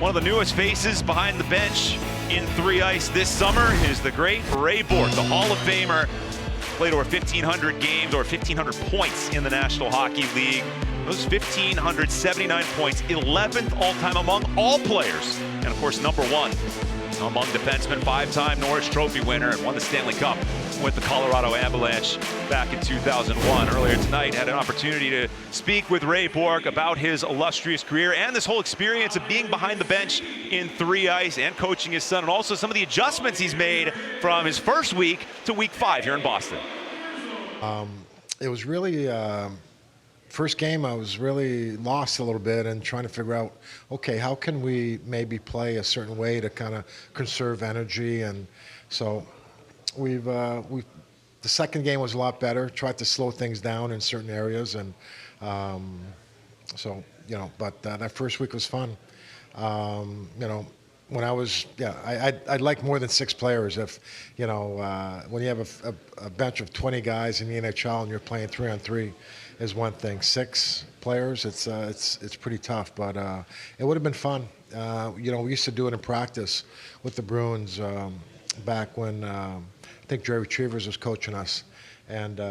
One of the newest faces behind the bench in 3-ice this summer is the great Ray Bourque, the Hall of Famer. Played over 1,500 games, or 1,500 points in the National Hockey League. Those 1,579 points, 11th all-time among all players. And of course, number one among defensemen, 5-time Norris Trophy winner, and won the Stanley Cup with the Colorado Avalanche back in 2001. Earlier tonight, had an opportunity to speak with Ray Bourque about his illustrious career and this whole experience of being behind the bench in 3-ice and coaching his son, and also some of the adjustments he's made from his first week to week 5 here in Boston. It was really, first game I was really lost a little bit and trying to figure out, okay, how can we maybe play a certain way to kind of conserve energy? And so the second game was a lot better, tried to slow things down in certain areas. And but that first week was fun. When I was, I'd like more than 6 players. If, when you have a bench of 20 guys in the NHL and you're playing 3-on-3 is one thing. 6 players, it's pretty tough, but it would have been fun. We used to do it in practice with the Bruins back when I think Jerry Retrievers was coaching us. And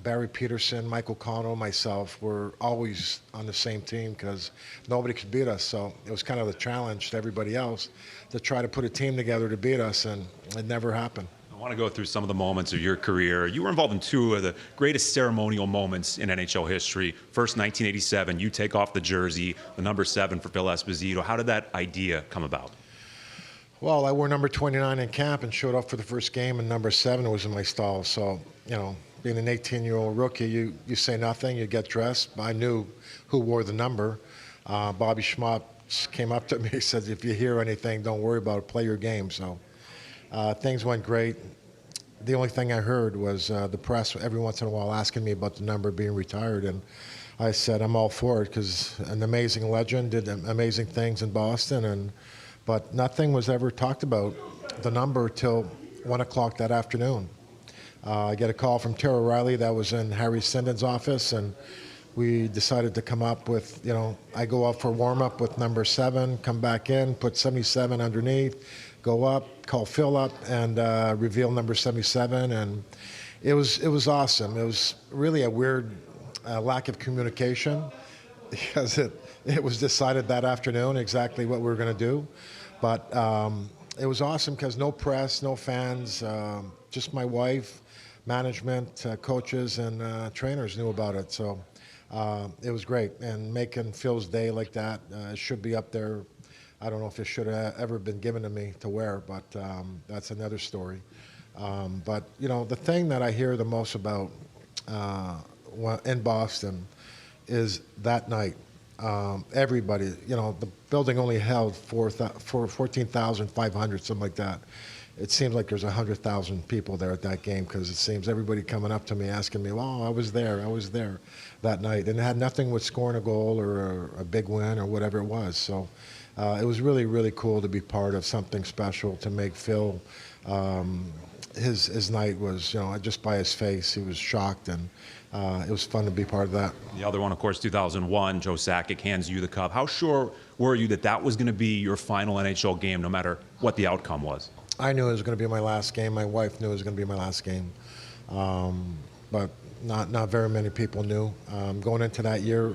Barry Peterson, Michael Connell, myself were always on the same team because nobody could beat us. So it was kind of the challenge to everybody else to try to put a team together to beat us, and it never happened. I want to go through some of the moments of your career. You were involved in 2 of the greatest ceremonial moments in NHL history. First, 1987, you take off the jersey, the number 7 for Phil Esposito. How did that idea come about? Well, I wore number 29 in camp and showed up for the first game, and number 7 was in my stall. So, being an 18-year-old rookie, you say nothing, you get dressed. I knew who wore the number. Bobby Schmott came up to me and said, if you hear anything, don't worry about it, play your game. So things went great. The only thing I heard was the press every once in a while asking me about the number being retired, and I said I'm all for it because an amazing legend did amazing things in Boston, but nothing was ever talked about the number till 1 o'clock that afternoon. I get a call from Terry Riley that was in Harry Sindon's office, and we decided to come up with, I go out for warm-up with number 7, come back in, put 77 underneath, go up, call Phil up, and reveal number 77, and it was awesome. It was really a weird lack of communication because it was decided that afternoon exactly what we were going to do, but it was awesome because no press, no fans, just my wife, management, coaches, and trainers knew about it. So it was great, and making Phil's day like that should be up there. I don't know if it should have ever been given to me to wear, but that's another story. But the thing that I hear the most about in Boston is that night. Everybody, the building only held 14,500, something like that. It seems like there's 100,000 people there at that game because it seems everybody coming up to me asking me, well, I was there that night. And it had nothing with scoring a goal or a big win or whatever it was. So it was really, really cool to be part of something special, to make Phil, his night was, just by his face, he was shocked, and it was fun to be part of that. The other one, of course, 2001, Joe Sakic hands you the cup. How sure were you that was going to be your final NHL game, no matter what the outcome was? I knew it was going to be my last game. My wife knew it was going to be my last game. But not very many people knew. Going into that year,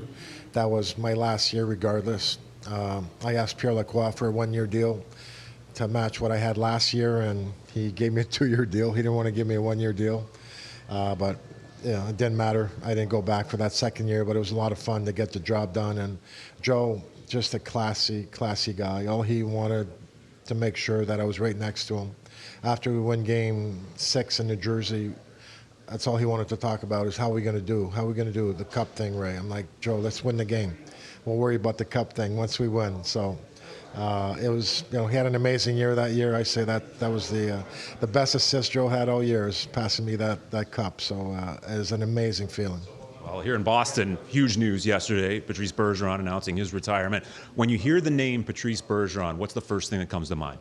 that was my last year regardless. I asked Pierre Lacroix for a 1-year deal to match what I had last year, and he gave me a 2-year deal. He didn't want to give me a 1-year deal. But it didn't matter. I didn't go back for that second year, but it was a lot of fun to get the job done. And Joe, just a classy guy. All he wanted to make sure that I was right next to him. After we win Game 6 in New Jersey, that's all he wanted to talk about is how are we going to do? How are we going to do the cup thing, Ray? I'm like, Joe, let's win the game. We'll worry about the cup thing once we win. So it was, he had an amazing year that year. I say that was the best assist Joe had all year, is passing me that cup. So it was an amazing feeling. Well, here in Boston, huge news yesterday. Patrice Bergeron announcing his retirement. When you hear the name Patrice Bergeron, what's the first thing that comes to mind?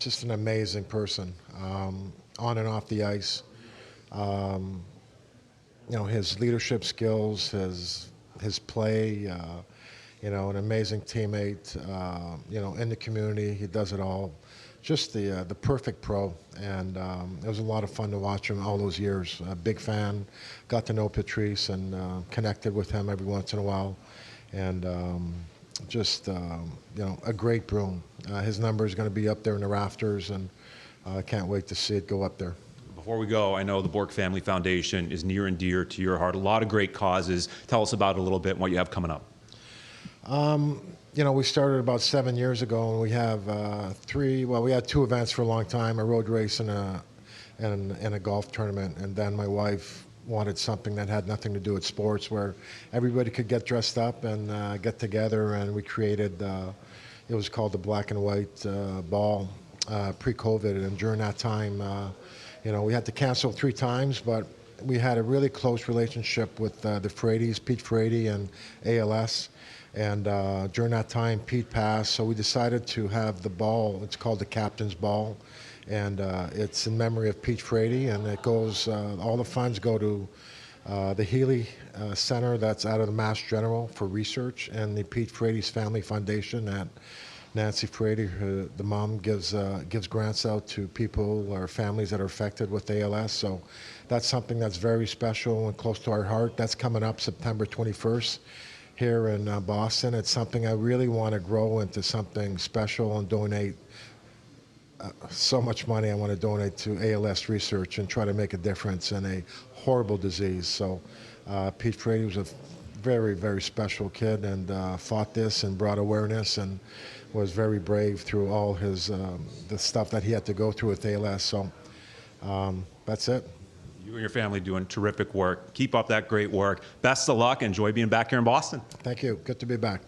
Just an amazing person, on and off the ice. His leadership skills, his play. an amazing teammate, in the community. He does it all. Just the perfect pro, and it was a lot of fun to watch him all those years. A big fan, got to know Patrice and connected with him every once in a while, and a great broom. His number is going to be up there in the rafters, and I can't wait to see it go up there. Before we go, I know the Bourque Family Foundation is near and dear to your heart. A lot of great causes. Tell us about it a little bit and what you have coming up. We started about 7 years ago, and we have we had two events for a long time, a road race and a golf tournament. And then my wife wanted something that had nothing to do with sports, where everybody could get dressed up and get together, and we created, it was called the Black and White Ball pre-COVID. And during that time, we had to cancel 3 times, but we had a really close relationship with the Fradies, Pete Frady and ALS. And during that time, Pete passed, so we decided to have the ball. It's called the Captain's Ball, and it's in memory of Pete Frady. And it goes, all the funds go to the Healy Center that's out of the Mass General for research, and the Pete Frady's Family Foundation that Nancy Frady, the mom, gives grants out to people or families that are affected with ALS. So that's something that's very special and close to our heart. That's coming up September 21st. Here in Boston. It's something I really want to grow into something special and donate so much money. I want to donate to ALS research and try to make a difference in a horrible disease. So Pete Frady was a very, very special kid, and fought this and brought awareness and was very brave through all his the stuff that he had to go through with ALS. So that's it. You and your family doing terrific work. Keep up that great work. Best of luck. Enjoy being back here in Boston. Thank you. Good to be back.